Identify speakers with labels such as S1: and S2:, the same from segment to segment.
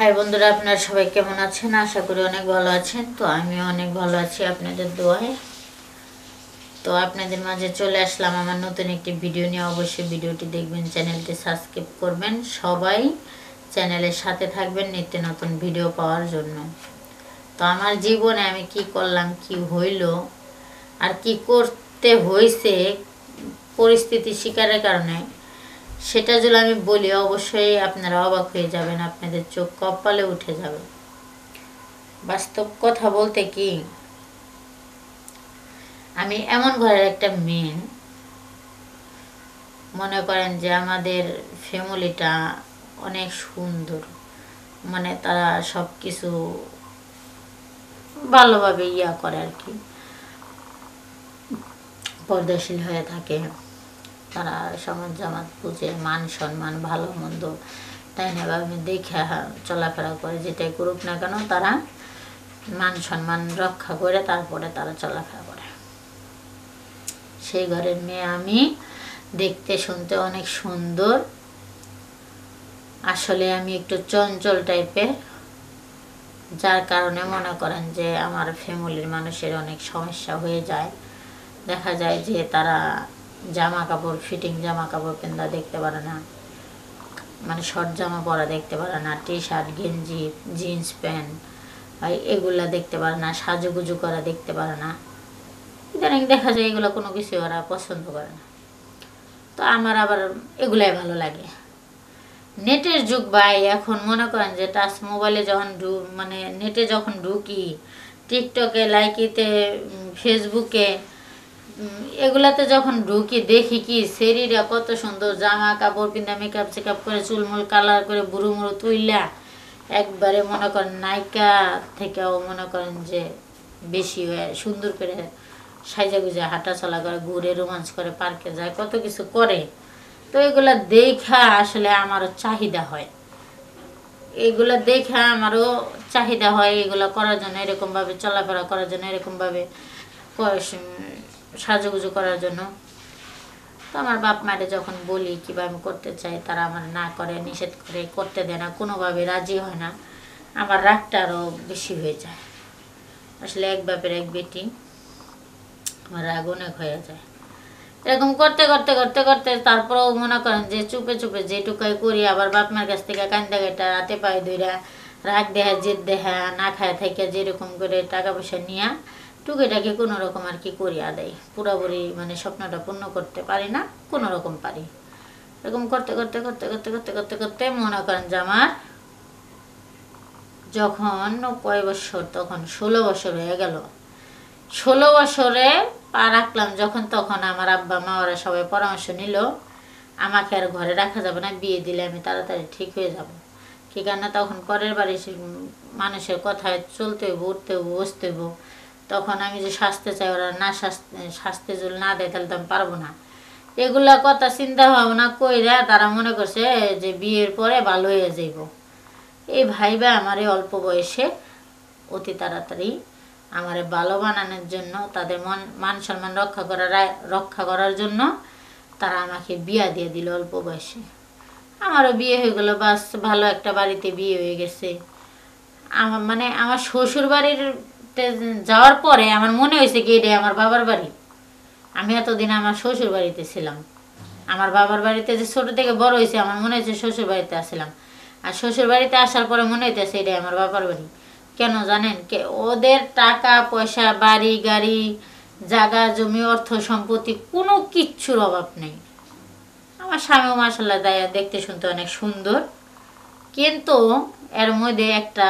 S1: High বন্ধুরা, আপনারা সবাই কেমন আছেন? আশা করি অনেক ভালো আছেন। তো আমিও অনেক ভালো আছি আপনাদের দোয়ায়। তো আপনাদের মাঝে চলে আসলাম আমার নতুন একটি ভিডিও নিয়ে। অবশ্যই ভিডিওটি দেখবেন, চ্যানেলটি সাবস্ক্রাইব করবেন, সবাই চ্যানেলের সাথে থাকবেন নিত্য নতুন ভিডিও পাওয়ার জন্য। তো আমার জীবনে আমি কি করলাম, কি হইল, আর কি করতে হয়েছে পরিস্থিতি শিকারের কারণে, সেটা যদি আমি বলি অবশ্যই আপনারা অবাক হয়ে যাবেন, আপনাদের চোখ কপালে উঠে যাবে। বাস্তব কথা বলতে কি, আমি এমন ঘরের একটা মেয়ে, মনে করেন যে আমাদের ফ্যামিলিটা অনেক সুন্দর, মানে তারা সব কিছু ভালোভাবে করে আর কি, পর্দাশীল হয়ে থাকে। তারা সমাজ জামাত বুঝে, মান সম্মান ভালো মন্দ তাই না আমি দেখে চলাফেরা করে, যেটাই করুক না কেন তারা মান সম্মান রক্ষা করে তারপরে তারা চলাফেরা করে। সেই ঘরের মেয়ে আমি, দেখতে শুনতে অনেক সুন্দর। আসলে আমি একটু চঞ্চল টাইপের, যার কারণে মনে করেন যে আমার ফ্যামিলির মানুষের অনেক সমস্যা হয়ে যায়। দেখা যায় যে তারা জামা কাপড়, ফিটিং জামা কাপড় পেন্দা দেখতে পারে না, মানে শর্ট জামা পরা দেখতে পারে না, টি শার্ট গেঞ্জি জিন্স প্যান্ট এগুলা দেখতে পারে না, সাজুগুজু করা দেখতে পারে না। ইদানিং দেখা যায় এগুলো কোনো কিছু ওরা পছন্দ করে না। তো আমার আবার এগুলাই ভালো লাগে। নেটের যুগ ভাই, এখন মনে করেন যে টাচ মোবাইলে যখন মানে নেটে যখন ঢুকি, টিকটকে, লাইকিতে, ফেসবুকে, এগুলাতে যখন ঢুকি, দেখি কি শরীরা কত সুন্দর, জামা কাপড় পিন্ধা, মেকআপ চেকআপ করে, চুলমুল কালার করে, বুড়ো মুড়ো তুইলা একবারে মনে করেন নায়িকা থেকেও মনে করেন যে বেশি সুন্দর করে সাইজা গুজা হাঁটা চলা করে, ঘুরে রোমাঞ্চ করে, পার্কে যায়, কত কিছু করে। তো এগুলা দেখা আসলে আমারও চাহিদা হয়, এগুলা দেখা আমারও চাহিদা হয় এগুলা করার জন্য, এরকমভাবে চলাফেরা করার জন্য, এরকমভাবে সাজুগুজু করার জন্য। তো আমার বাপ মায়ের যখন বলি কিংবা আমি করতে চাই, তারা আমার না করে, নিষেধ করে, করতে দেয় না, কোনোভাবে রাজি হয় না। আমার রাগটা আরও বেশি হয়ে যায়। আসলে এক বাপের এক বেটি, আমার রাগ অনেক হয়ে যায়। এরকম করতে করতে করতে করতে তারপরেও মনে করেন যে চুপে চুপে যেটুকাই করি, আবার বাপ মার কাছ থেকে কান্দা কাটা, রাতে পায়ে ধইরা, রাগ দেহা, জেদ দেহা, না খায় থেকে যেরকম করে টাকা পয়সা নিয়ে টুকিটাকি কোনো রকম আর কি করি আদায়। পুরোপুরি মানে স্বপ্নটা পূর্ণ করতে পারি না, কোনো রকম পারি। এরকম করতে করতে করতে করতে করতে করতে করতে মনে করেন যে আমার যখন কয় বছর, তখন 16 বছর হয়ে গেল। 16 বছরে পা রাখলাম যখন, তখন আমার আব্বা মা ওরা সবাই পরামর্শ নিল আমাকে আর ঘরে রাখা যাবে না, বিয়ে দিলে আমি তাড়াতাড়ি ঠিক হয়ে যাব। কি কারণে তখন পরের বাড়ি মানুষের কথায় চলতে হইব, উঠতে হইব, বসতে হইব। তখন আমি যে শাস্তে চাই, ওরা না শাস্তে যদি না দেয় তাহলে তো আমি পারবো না। এগুলা কথা চিন্তা ভাবনা কইরা তারা মনে করছে যে বিয়ের পরে ভালো হয়ে যাইব। এই ভাইবা আমার এই অল্প বয়সে অতি তাড়াতাড়ি আমারে ভালো বানানোর জন্য, তাদের মান সম্মান রক্ষা করার জন্য তারা আমাকে বিয়া দিয়ে দিল অল্প বয়সে। আমারও বিয়ে হয়ে গেল, বাস ভালো একটা বাড়িতে বিয়ে হয়ে গেছে। আমার মানে আমার শ্বশুর বাড়িতে যাওয়ার পরে আমার মনে হয়েছে কি এটা আমার বাবার বাড়ি। আমি এতদিন আমার শ্বশুর বাড়িতে ছিলাম, আমার বাবার বাড়িতে যে ছোট থেকে বড় হয়েছে, আমার মনে হয়েছে শ্বশুর বাড়িতে আসছিলাম। আর শ্বশুর বাড়িতে আসার পরে মনে হইতেছে এটাই আমার বাবার বাড়ি। কেন জানেন? ওদের টাকা পয়সা, বাড়ি গাড়ি, জায়গা জমি, অর্থ সম্পত্তি কোনো কিচ্ছুর অভাব নেই। আমার স্বামীও মাসাল্লাহ দেখতে শুনতে অনেক সুন্দর, কিন্তু এর মধ্যে একটা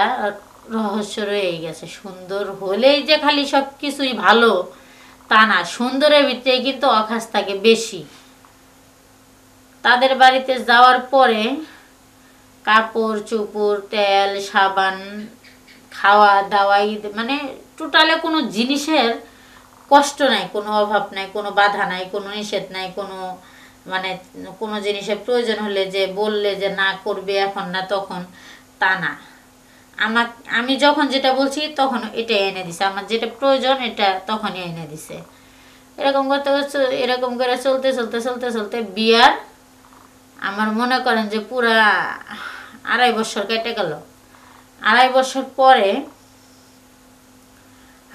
S1: রহস্য রয়ে গেছে। সুন্দর হলেই যে খালি সব কিছুই ভালো তা না, সুন্দরের ভিতরে কিন্তু অখাস থাকে বেশি। তাদের বাড়িতে যাওয়ার পরে কাপড় চোপড়, তেল সাবান, খাওয়া দাওয়া, মানে টোটালে কোনো জিনিসের কষ্ট নাই, কোনো অভাব নাই, কোনো বাধা নাই, কোনো নিষেধ নাই, কোনো মানে কোনো জিনিসের প্রয়োজন হলে যে বললে যে না করবে এখন না তখন, তা না। আমি যখন যেটা বলছি তখন এটা এনে দিছে, আমার যেটা প্রয়োজন এটা তখনই এনে দিছে। এরকম করতে করতে, এরকম করে চলতে চলতে চলতে চলতে আমার মনে করেন যে পুরা 2.5 বছর কেটে গেল। 2.5 বছর পরে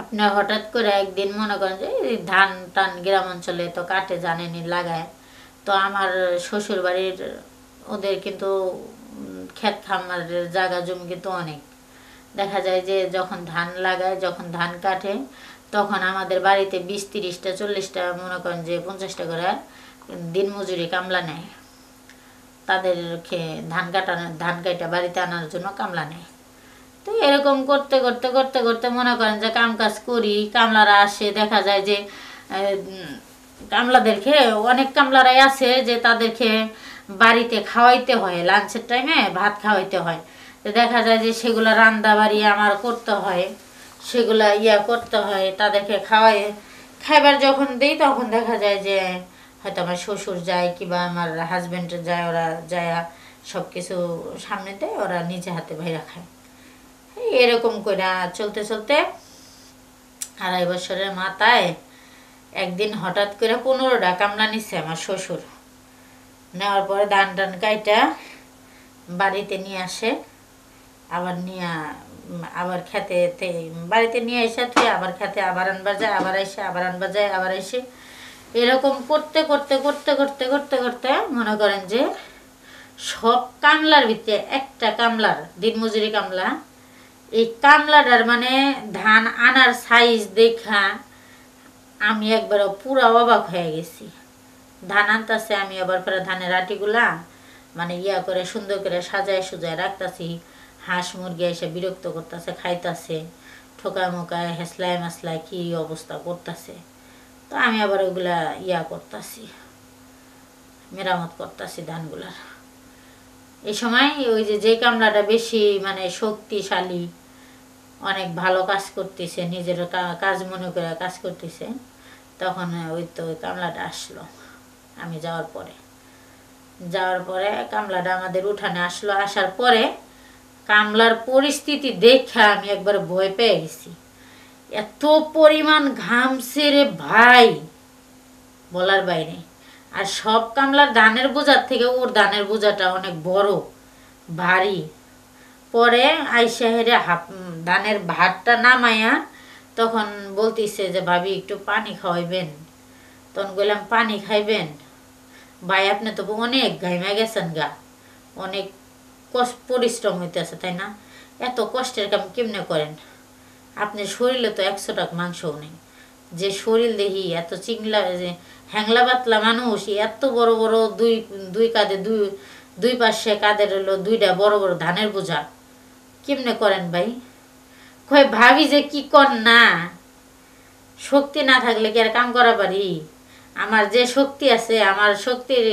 S1: আপনার হঠাৎ করে একদিন মনে করেন যে এই ধান টান গ্রাম অঞ্চলে তো কাটে জানেনি লাগায়, তো আমার শ্বশুর বাড়ির ওদের কিন্তু ক্ষেত খামারের জায়গা জমি কিন্তু অনেক। দেখা যায় যে যখন ধান লাগায়, যখন ধান কাটে, তখন আমাদের বাড়িতে 20-30টা 40টা মনে করেন যে 50টা করে দিন মজুরি কামলা নেয়। তাদেরকে ধান কাটা বাড়িতে আনার জন্য কামলা নেয়। তো এরকম করতে করতে করতে করতে মনে করেন যে কাম কাজ করি, কামলারা আসে, দেখা যায় যে কামলাদেরকে অনেক কামলারাই আছে যে তাদেরকে বাড়িতে খাওয়াইতে হয়, লাঞ্চের টাইমে ভাত খাওয়াইতে হয়। তো দেখা যায় যে সেগুলো রান্না বাড়ি আমার করতে হয়, সেগুলা করতে হয়, তাদেরকে খাইবার যখন দিই তখন দেখা যায় যে হয়তো আমার শ্বশুর যায় কিংবা আমার হাজব্যান্ড যায়, ওরা যায় সব কিছু সামনে দেয়, ওরা নিজে হাতে ভাইরা খায়। এরকম করে চলতে চলতে 2.5 বছরের মাথায় একদিন হঠাৎ করে 15টা কামলা নিচ্ছে আমার শ্বশুর। নেওয়ার পরে ধান টান কাইটা বাড়িতে নিয়ে আসে, আবার খেতে বাড়িতে নিয়ে এসে তুই আবার খেতে আবার আনবার যায়, আবার এসে আবার আনবার যায়, আবার এসে এরকম করতে করতে করতে করতে করতে করতে মনে করেন যে সব কামলার ভিতরে একটা কামলার দিনমজুরি কামলা, এই কামলাটার মানে ধান আনার সাইজ দেখা আমি একবার পুরা অবাক হয়ে গেছি। ধান আনতেছে, আমি আবার ফের ধানের আটিগুলা মানে করে সুন্দর করে সাজায় সুজায় রাখতেছি। হাঁস মুরগি এসে বিরক্ত করতেছে, খাইতেছে, ঠোকায় মোকায় হেসলায় মাসলায় কি অবস্থা করতেছে। তো আমি আবার ওগুলা করতেছি, মেরামত করতেছি ধানগুলার। এই সময় ওই যে কামলাটা বেশি মানে শক্তিশালী, অনেক ভালো কাজ করতেছে, নিজের কাজ মনে করে কাজ করতেছে, তখন ওই কামলাটা আসলো। আমি যাওয়ার পরে কামলাটা আমাদের উঠানে আসলো। আসার পরে কামলার পরিস্থিতি দেখে আমি একবার ভয় পেয়ে গেছি। এত পরিমাণ ঘামছে রে ভাই, বলার বাইরে। আর সব কামলার ধানের বোঝার থেকে ওর ধানের বোঝাটা অনেক বড় ভারী। পরে আইসা হেরে ধানের ভাতটা নামাইয়া তখন বলতেছে যে ভাবি একটু পানি খাওয়াইবেন। তখন বললাম পানি খাইবেন? ভাই আপনি তো অনেক ঘাইমা গেছেন গা, অনেক পরিশ্রম হইতেছে তাই না? এত কষ্টের কাম কেমনে করেন? আপনার শরীরে তো 100 টাকা মাংসও নেই, যে শরীর দেখি এত চিংলা যে হ্যাংলা পাতলা মানুষ, এত বড় বড় দুই কাঁধে দুই পাশে কাঁধের হলো 2টা বড় বড় ধানের বোঝা, কেমনে করেন ভাই? কয় ভাবি যে কি কর না, শক্তি না থাকলে কি আর কাম করা পারি? আমার যে শক্তি আছে, আমার শক্তির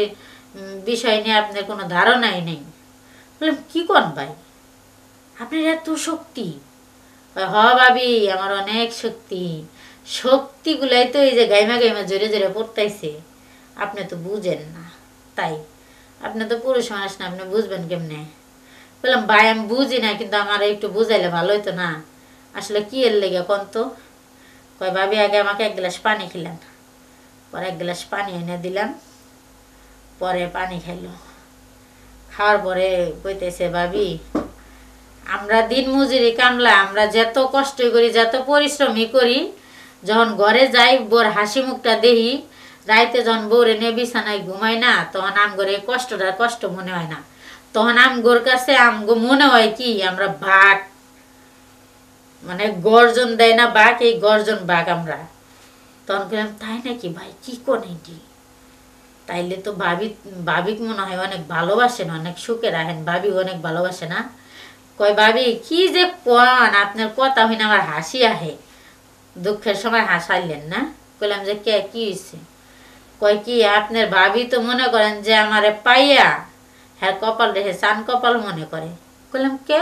S1: বিষয় নিয়ে আপনার কোনো ধারণাই নেই। বললাম কি কন ভাই, আপনার এত শক্তি? হ ভাবি আমার অনেক শক্তি, শক্তিগুলাই তো এই যে গাইমা গাইমা জোরে জোরে পড়তাইছে, আপনি তো বুঝেন না। তাই আপনি তো পুরুষ মানুষ না, আপনি বুঝবেন কেমনে? বললাম ভাই আমি বুঝি না, কিন্তু আমার একটু বুঝাইলে ভালো হইতো না, আসলে কি এর লেগে কোন তো? কয় ভাবি আগে আমাকে 1 গ্লাস পানি খেলেন। পরে 1 গ্লাস পানি এনে দিলাম, পরে পানি খাইলো। খাওয়ার পরে কইতেছে ভাবি আমরা দিন মজুরি কামলা, আমরা যত কষ্ট করি যত পরিশ্রমী করি, যখন ঘরে যাই বোর হাসি মুখটা দেখি, রাইতে যখন বউরে নিয়ে বিছানায় ঘুমাই না, তখন আমগরে কষ্টটা কষ্ট মনে হয় না। তখন আমগোর কাছে আমগো মনে হয় কি আমরা বাঘ, মানে গর্জন দেয় না বাঘ, এই গর্জন বাঘ আমরা। তখন বললাম তাই নাকি ভাই, কি কোন এটি? তাইলে তো ভাবিক মনে হয় অনেক ভালোবাসেন, অনেক সুখে রাখেন, ভাবি অনেক ভালোবাসে না? কয় ভাবি কি যে কোন, আপনার কথা হইনা আমার হাসি আহে, দুঃখের সময় হাসাইলেন না? কইলাম যে কে কি হয়েছে? কয় কি আপনার ভাবি তো মনে করেন যে আমারে পাইয়া হ্যাঁ কপাল রেখে চান কপাল মনে করে। কইলাম কে?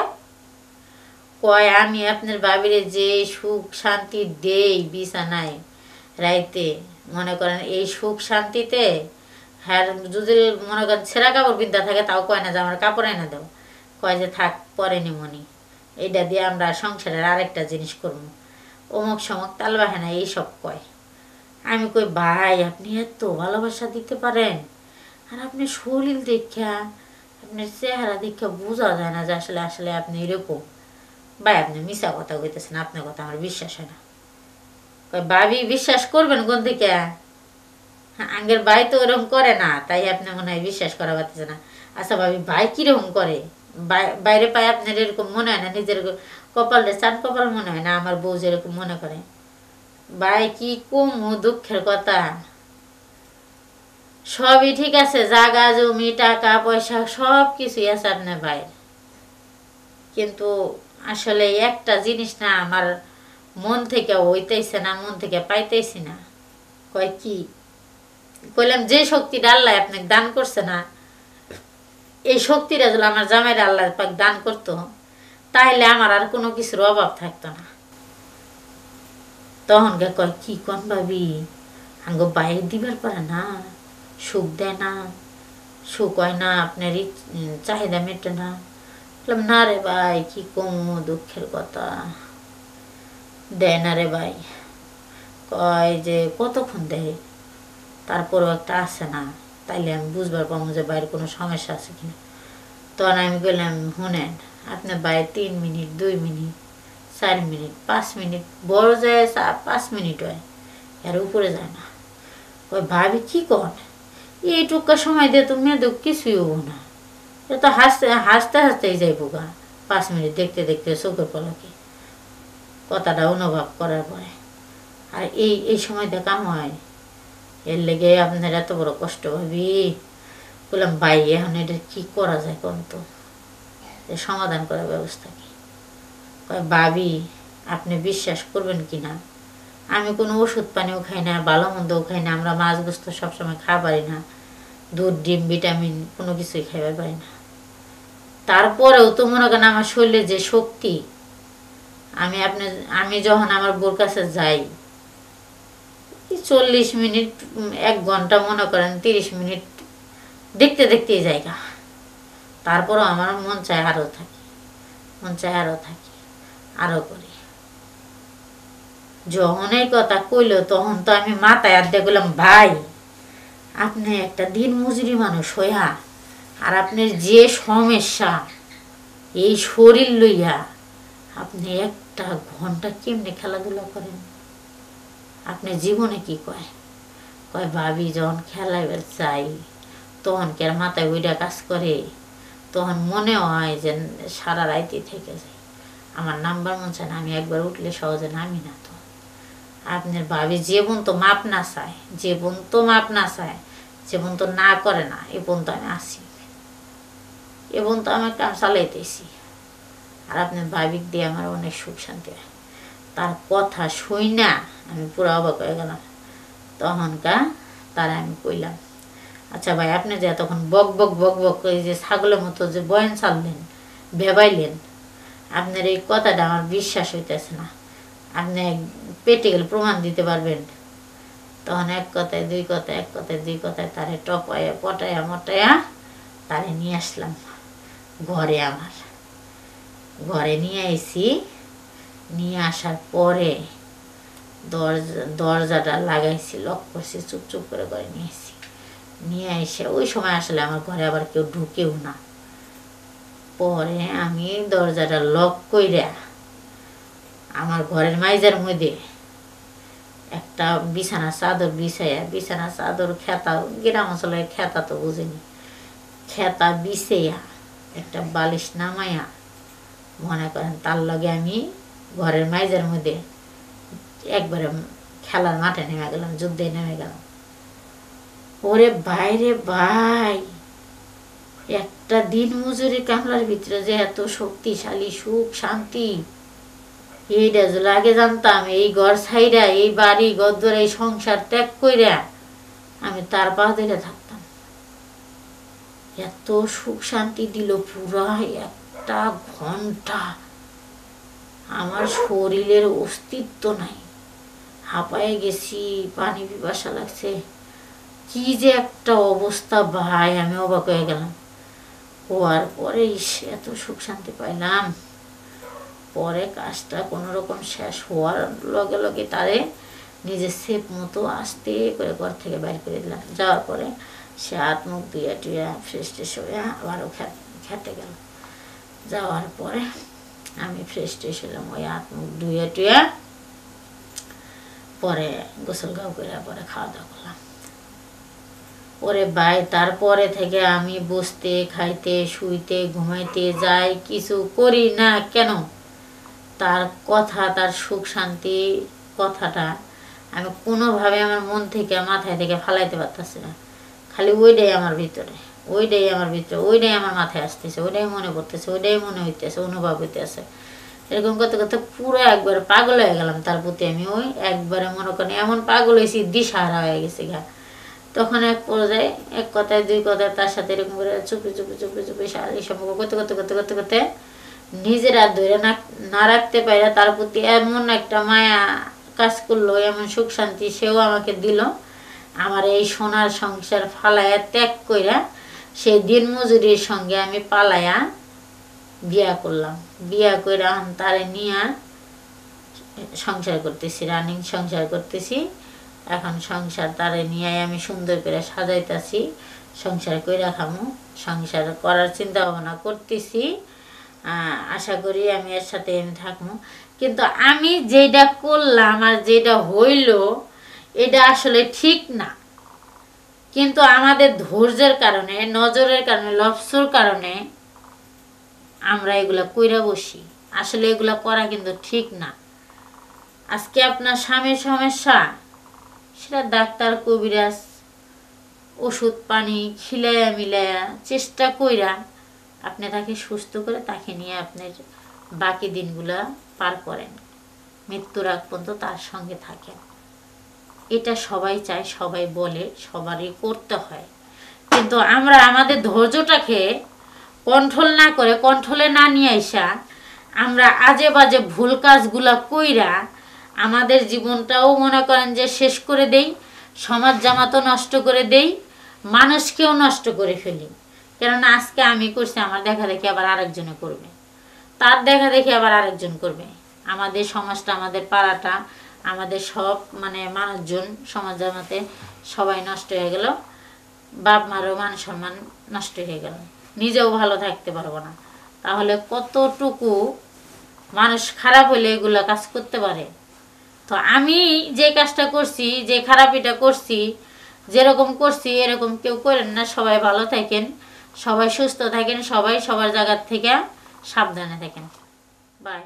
S1: কয় আমি আপনার ভাবিরে যে সুখ শান্তি দেই বিছানায় রাইতে, মনে করেন এই সুখ শান্তিতে হ্যাঁ যদি মনে করেন ছেঁড়া কাপড় বিদ্যা থাকে তাও কয় না যে আমার কাপড় এনে দাও, কয় যে থাক পরে নিমনি, এইটা দিয়ে আমরা সংসারের আরেকটা জিনিস করবো, অমুক সমক তাল বাহানা এইসব কয়। আমি কই ভাই আপনি এত ভালোবাসা দিতে পারেন, আর আপনি শরীর দেখা আপনার চেহারা দেখা বোঝা যায় না যে আসলে আসলে আপনি এরকম। ভাই আপনি মিশা কথা কইতেছেন, আপনার কথা আমার বিশ্বাস হয় না। কয় ভাবি বিশ্বাস করবেন কোন দিকে? আঙ্গের ভাই তো ওরকম করে না, তাই আপনি মনে হয় বিশ্বাস করা পারতেছে না। আচ্ছা ভাবি ভাই কিরকম করে? বাইরে পায় আপনার এরকম মনে হয় না? নিজের কপালে চান কপাল মনে হয় না আমার বউ যেরকম মনে করে? ভাই কি কম দুঃখের কথা। সবই ঠিক আছে, জায়গা জমি টাকা পয়সা সব কিছুই আছে আপনার ভাইয়ের, কিন্তু আসলে একটা জিনিস না আমার মন থেকে হইতেছে না, মন থেকে পাইতেছি না। কয় কি? কইলাম যে শক্তিটা আল্লাহ আপনাকে দান করছে না, এই শক্তিটা যদি আমার জামাইরা আল্লাহ পাক দান করতো, তাহলে আমার আর কোনো কিছুর অভাব থাকতো না। তখন গে কয় কি কোন ভাবি, আঙ্গ বাইরে দিবার পারে না, সুখ দেয় না, সুখ হয় না, আপনার চাহিদা মেটে না। বললাম না রে ভাই, কি কম দুঃখের কথা, দেয় না রে ভাই। কয় যে কতক্ষণ দেয়, তারপরও একটা আসে না, তাইলে আমি বুঝবার পাবো যে বাইরে কোনো সমস্যা আছে কিনা। তখন আমি বললাম শুনেন, আপনার বাইরে 3 মিনিট 2 মিনিট 4 মিনিট 5 মিনিট, বড় যায় 5 মিনিট হয়, এর উপরে যায় না। ওই ভাবি কি কন, এইটুকা সময় দিয়ে তো মেয়েদের কিছুই হবো না, এ তো হাসতে হাসতে হাসতেই যাইব গা 5 মিনিট দেখতে দেখতে চোখের পলকে, কথাটা অনুভব করার পরে। আর এই এই সময় দেখা হয়, এর লেগে আপনার এত বড় কষ্ট ভাবি। বললাম ভাই এখন এটা কি করা যায় কোন তো, সমাধান করার ব্যবস্থা কি? কয় ভাবি আপনি বিশ্বাস করবেন কি না, আমি কোনো ওষুধ পানিও খাই না, ভালো মন্দও খাই না, আমরা মাছ গোস্ত সবসময় খাওয়া পারি না, দুধ ডিম ভিটামিন কোনো কিছুই খাইবার পারি না, তারপরেও তো মনে করেন আমার শরীরে যে শক্তি, আমি যখন আমার বোর কাছে যাই 40 মিনিট 1 ঘন্টা মনে করেন 30 মিনিট দেখতে দেখতেই জায়গা, তারপরও আমার মন চায় আরও থাকি, মন চায় আরও থাকি, আরও করি। যখন এই কথা কইল তখন তো আমি মাথায় আর দেখলাম ভাই আপনি একটা দিন মজুরি মানুষ হইয়া, আর আপনার যে সমস্যা এই শরীর লইয়া, আপনি 1 ঘন্টা কেমনে খেলাধুলা করেন? আপনি জীবনে কি কয়? কয় ভাবি যখন খেলাইবার চাই তখন কি আর মাথায় ওইটা কাজ করে? তখন মনে হয় যে সারা রাইতে থেকে যায়, আমার নাম্বার মন চায় না, আমি একবার উঠলে সহজে নামি না। তো আপনার ভাবি যে বোন তো মাপ না চায়, যে বোন তো মাপ না চায়, যে বোন তো না করে না, এ বোন তো আমি আসি, এ বোন তো আমার কাম চালাইতেছি। আর আপনার ভাবিক দিয়ে আমার অনেক সুখ শান্তি হয়। তার কথা শুই না আমি পুরো অবাক হয়ে গেলাম। তখনকার তারা আমি কইলাম, আচ্ছা ভাই আপনি যে তখন বক বক বক বক করে যে ছাগলের মতো যে বয়ান চাললেন, ভেবাইলেন, আপনার এই কথাটা আমার বিশ্বাস হইতেছে না, আপনি প্র্যাকটিক্যাল প্রমাণ দিতে পারবেন? তখন 1 কথায় 2 কথায় 1 কথায় 2 কথায় তারে টপায়া পটায়া মটায়া তারে নিয়ে আসলাম ঘরে। আমার ঘরে নিয়ে আইছি, নিয়ে আসার পরে দরজাটা লাগাইছি, লক করছি, চুপ চুপ করে ঘরে নিয়ে আসছি। নিয়ে এসে ওই সময় আসলে আমার ঘরে আবার কেউ ঢুকেও না, পরে আমি দরজাটা লক কইরা আমার ঘরের মাইজার মধ্যে একটা বিছানা চাদর বিছাইয়া, বিছানা চাদর খেতা, গ্রাম অঞ্চলের খেতা তো বুঝিনি, খেতা বিছাইয়া একটা বালিশ নামাইয়া মনে করেন তার লগে আমি ঘরের মাইজার মধ্যে একবারে খেলার মাঠে নেমে গেলাম, যুদ্ধে নেমে গেলাম। ওরে ভাই রে ভাই, একটা দিন মজুরি কামলার ভিতরে যে এত শক্তিশালী সুখ শান্তি, এইটা যদি আগে জানতাম, এই ঘর ছাইরা এই বাড়ি গদ্দর এই সংসার ত্যাগ কইরা আমি তার পা ধরে থাকতাম। এত সুখ শান্তি দিল পুরা 1 ঘন্টা, আমার শরীরের অস্তিত্ব নাই, হাঁপায়ে গেছি, পানি পিপাসা লাগছে, কি যে একটা অবস্থা ভাই, আমি অবাক হয়ে গেলাম। হওয়ার পরে এত সুখ শান্তি পাইলাম। পরে কাজটা কোনো রকম শেষ হওয়ার লগে লগে তারে নিজের সেপ মতো আস্তে করে ঘর থেকে বাইর করে দিলাম। যাওয়ার পরে সে হাত মুখ ধুয়ে টুয়ে ফ্রেশ ট্রেশ হয়ে আবারও খেতে গেল। যাওয়ার পরে আমি ফ্রেশ ট্রেশ হলাম, ওই হাত মুখ ধুয়ে টুয়ে পরে গোসল গাও করে পরে খাওয়া দাওয়া করলাম। ওরে ভাই, তারপরে থেকে আমি বসতে, খাইতে, শুইতে, ঘুমাইতে যাই কিছু করি না কেন, তার কথা, তার সুখ শান্তি কথাটা আমি কোনোভাবে আমার মন থেকে মাথায় থেকে ফালাইতে পারতেছি না। খালি ওইটাই আমার ভিতরে, ওইটাই আমার ভিতরে, ওইটাই আমার মাথায় আসতেছে, ওইটাই মনে পড়তেছে, ওইটাই মনে হইতেছে, অনুভব হইতেছে। এরকম করতে করতে পুরো একবারে পাগল হয়ে গেলাম তার প্রতি। আমি ওই একবারে মনে করেন এমন পাগল হয়েছি, দিশাহারা হয়ে গেছি গা। তখন এক পর্যায়ে এক কথায় দুই কথায় তার সাথে এরকম করে চুপি চুপি চুপি চুপি শারীরিক সম্পর্ক করতে করতে করতে করতে করতে নিজের আর ধরে না রাখতে পারে তার প্রতি এমন একটা মায়া কাজ করলো, এমন সুখ শান্তি সেও আমাকে দিল। আমার এই সোনার সংসার ফালাইয়া ত্যাগ কইরা সেই দিন মজুরির সঙ্গে আমি পালাইয়া বিয়া করলাম। বিয়া কইরা তারে নিয়ে সংসার করতেছি, রানিং সংসার করতেছি। এখন সংসার তারে নিয়ে আমি সুন্দর করে সাজাইতেছি, সংসার কইরা খামু, সংসার করার চিন্তা ভাবনা করতেছি। আশা করি আমি এর সাথে আমি থাকবো। কিন্তু আমি যেটা করলাম আর যেটা হইল এটা আসলে ঠিক না। কিন্তু আমাদের ধৈর্যের কারণে, নজরের কারণে, লফসুর কারণে আমরা এগুলা কইরা বসি। আসলে এগুলা করা কিন্তু ঠিক না। আজকে আপনার স্বামীর সমস্যা, সেটা ডাক্তার কবিরাজ ওষুধ পানি খিলাইয়া মিলাইয়া চেষ্টা কইরা আপনি তাকে সুস্থ করে তাকে নিয়ে আপনার বাকি দিনগুলা পার করেন, মৃত্যুর আগ পর্যন্ত তার সঙ্গে থাকেন। এটা সবাই চায়, সবাই বলে, সবারই করতে হয়। কিন্তু আমরা আমাদের ধৈর্যটাকে কন্ট্রোল না করে, কন্ট্রোলে না নিয়ে আসা আমরা আজে বাজে ভুল কাজগুলা কইরা আমাদের জীবনটাও মনে করেন যে শেষ করে দেই, সমাজ জামাতও নষ্ট করে দেই, মানুষকেও নষ্ট করে ফেলি। কেননা আজকে আমি করছি, আমার দেখা দেখি আবার আরেকজনে করবে, তার দেখা দেখি আবার আরেকজন করবে। আমাদের সমাজটা, আমাদের পাড়াটা, আমাদের সব মানে মানুষজন সমাজ জামাতে সবাই নষ্ট হয়ে গেল, বাপ মারও মান সম্মান নষ্ট হয়ে গেল, নিজেও ভালো থাকতে পারবো না। তাহলে কতটুকু মানুষ খারাপ হলে এগুলো কাজ করতে পারে। তো আমি যে কাজটা করছি, যে খারাপিটা করছি, যেরকম করছি এরকম কেউ করেন না। সবাই ভালো থাকেন, সবাই সুস্থ থাকেন, সবাই সবার জায়গার থেকে সাবধানে থাকেন। বাই।